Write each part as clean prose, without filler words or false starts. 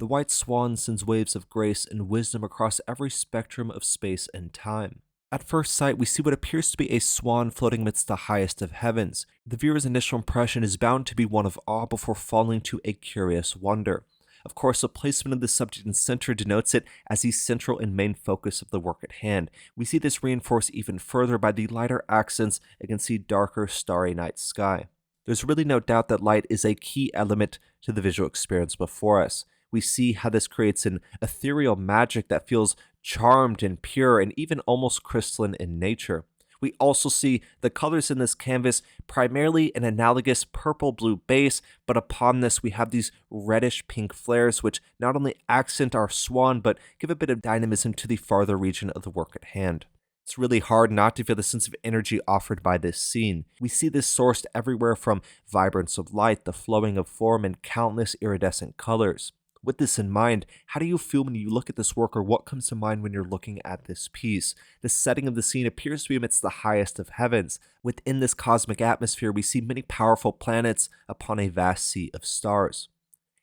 The white swan sends waves of grace and wisdom across every spectrum of space and time. At first sight, we see what appears to be a swan floating amidst the highest of heavens. The viewer's initial impression is bound to be one of awe before falling to a curious wonder. Of course, the placement of the subject in center denotes it as the central and main focus of the work at hand. We see this reinforced even further by the lighter accents against the darker, starry night sky. There's really no doubt that light is a key element to the visual experience before us. We see how this creates an ethereal magic that feels charmed and pure and even almost crystalline in nature. We also see the colors in this canvas, primarily an analogous purple-blue base, but upon this we have these reddish-pink flares which not only accent our swan, but give a bit of dynamism to the farther region of the work at hand. It's really hard not to feel the sense of energy offered by this scene. We see this sourced everywhere from vibrance of light, the flowing of form, and countless iridescent colors. With this in mind, how do you feel when you look at this work, or what comes to mind when you're looking at this piece? The setting of the scene appears to be amidst the highest of heavens. Within this cosmic atmosphere, we see many powerful planets upon a vast sea of stars.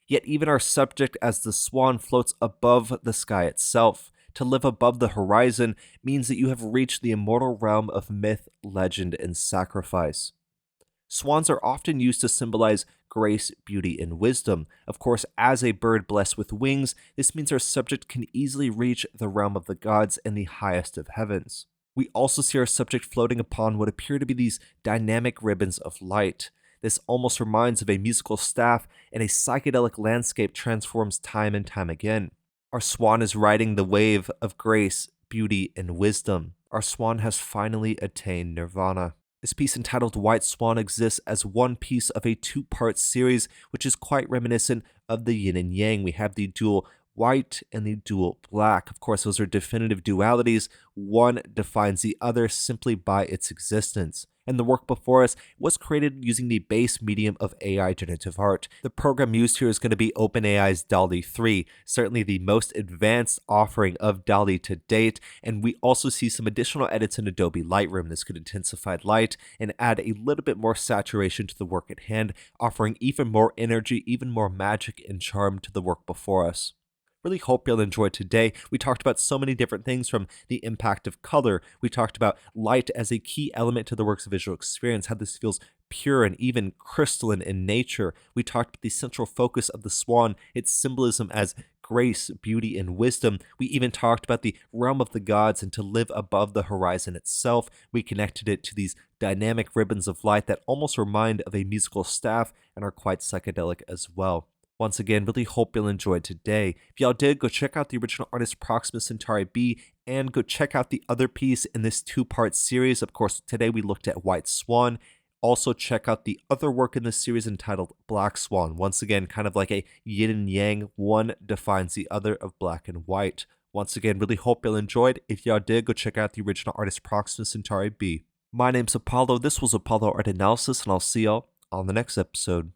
Yet even our subject as the swan floats above the sky itself. To live above the horizon means that you have reached the immortal realm of myth, legend, and sacrifice. Swans are often used to symbolize grace, beauty, and wisdom. Of course, as a bird blessed with wings, this means our subject can easily reach the realm of the gods and the highest of heavens. We also see our subject floating upon what appear to be these dynamic ribbons of light. This almost reminds of a musical staff, and a psychedelic landscape transforms time and time again. Our swan is riding the wave of grace, beauty, and wisdom. Our swan has finally attained nirvana. This piece entitled White Swan exists as one piece of a two-part series, which is quite reminiscent of the yin and yang. We have the dual white and the dual black. Of course, those are definitive dualities. One defines the other simply by its existence. And the work before us was created using the base medium of AI generative art. The program used here is going to be OpenAI's DALL-E 3, certainly the most advanced offering of DALL-E to date, and we also see some additional edits in Adobe Lightroom. This could intensify light and add a little bit more saturation to the work at hand, offering even more energy, even more magic and charm to the work before us. Really hope you'll enjoy today. We talked about so many different things, from the impact of color. We talked about light as a key element to the work's visual experience, how this feels pure and even crystalline in nature. We talked about the central focus of the swan, its symbolism as grace, beauty, and wisdom. We even talked about the realm of the gods and to live above the horizon itself. We connected it to these dynamic ribbons of light that almost remind of a musical staff and are quite psychedelic as well. Once again, really hope you'll enjoy today. If y'all did, go check out the original artist Proxima Centauri B, and go check out the other piece in this two-part series. Of course, today we looked at White Swan. Also check out the other work in this series entitled Black Swan. Once again, kind of like a yin and yang. One defines the other of black and white. Once again, really hope you'll enjoyed. If y'all did, go check out the original artist Proxima Centauri B. My name's Apollo. This was Apollo Art Analysis, and I'll see y'all on the next episode.